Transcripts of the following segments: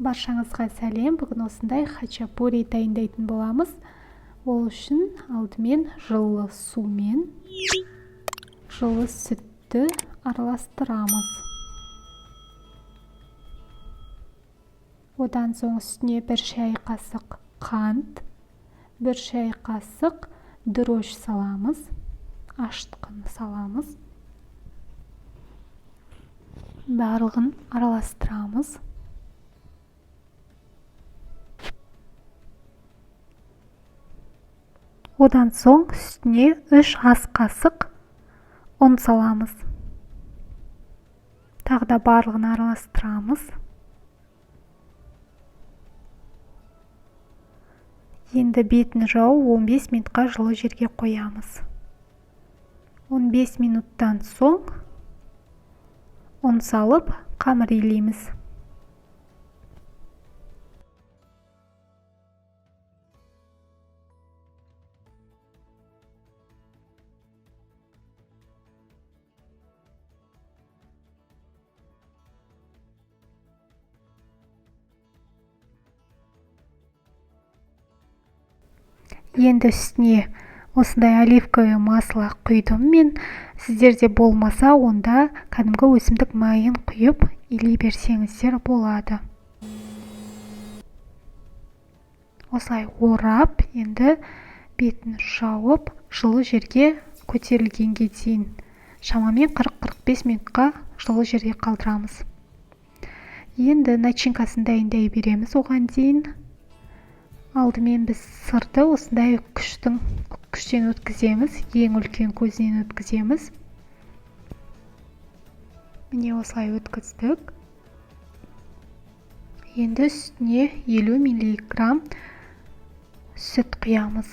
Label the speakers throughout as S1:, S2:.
S1: Баршаңызға сәлем. Бүгін осындай хачапури дайындайтын боламыз. Ол үшін алдымен жылы су мен жылы сүтті араластырамыз. Одан соң үстіне 1 шай қасық қант, 1 шай қасық дрожь саламыз, ашытқыны саламыз. Барлығын араластырамыз. Одан соң үстіне 3 ас қасық ұн саламыз. Тағы да барлығын араластырамыз. Енді бетін жауып 15 минутқа жылы жерге қоямыз. 15 минуттан соң ұн салып қамыр илейміз. Енді үстіне осындай оливковое масло құйдым мен. Сіздерде болмаса, онда кәдімгі өсімдік майын құйып илей берсеңіздер болады. Осылай орап, енді бетін жауып, жылы жерге көтерілгенге дейін шамамен 40-45 минутқа жылы жерге қалдырамыз. Енді начинкасын дайындай береміз оған дейін. Алдымен біз сырды осындай күштен өткіземіз, ең үлкен көзінен өткіземіз. Міне осылай өткіздік. Енді үстіне 50 миллиграмм сүт құямыз.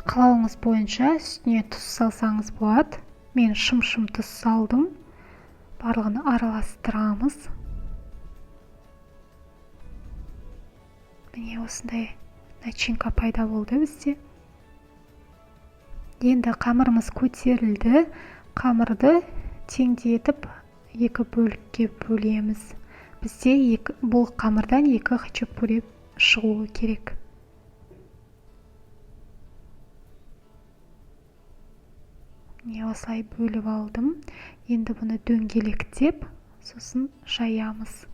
S1: Қалауыңыз бойынша үстіне тұз салсаңыз болады. Мен шым-шым тұз салдым. Барлығын араластырамыз. Міне осындай начинка пайда болды бізде. Енді қамырымыз көтерілді. Қамырды теңдетіп 2 бөлікке бөлеміз. Бізде бұл қамырдан 2 хачапури шығуы керек. Міне осылай бөліп алдым. Енді бұны дөңгелектеп, сосын жаямыз.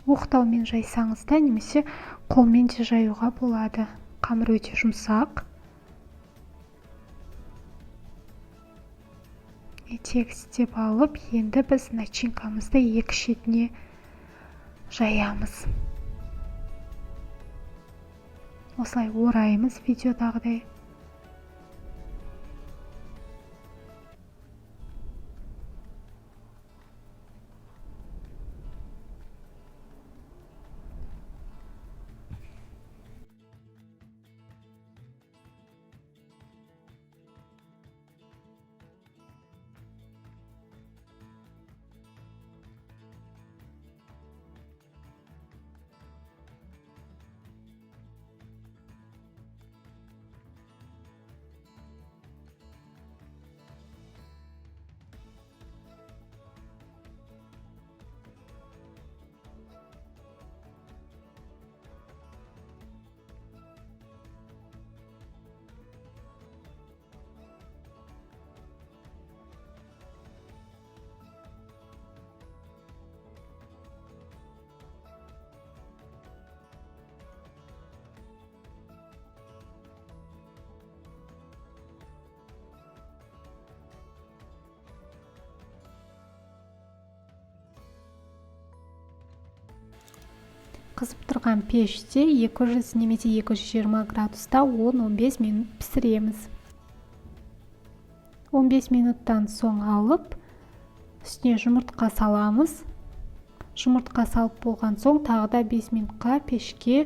S1: Оқтаумен жайсаңыз да, немесе қолмен де жаюға болады. Қамыр өте жұмсақ. Тегістеп алып, енді біз начинкамызды 2 шетіне жаямыз. Осылай ораймыз видеодағыдай. Қызып тұрған пеште 200 немесе 220 градуста 10-15 минут пісіреміз. 15 минуттан соң алып, үстіне жұмыртқа саламыз. Жұмыртқа салып болған соң тағы да 5 минутқа пешке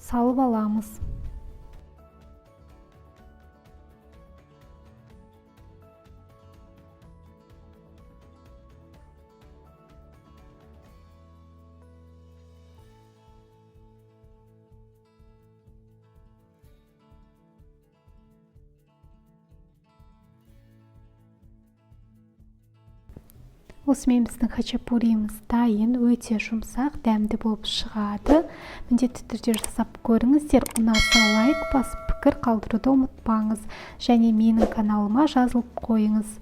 S1: салып аламыз. Осымен біздің хачапурimiz дайын, өте жұмсақ, дәмді болып шығады. Міндетті түрде жасап көріңіздер. Ұнаса лайк басып пікір қалдыруды ұмытпаңыз. Және менің каналыма жазылып қойыңыз.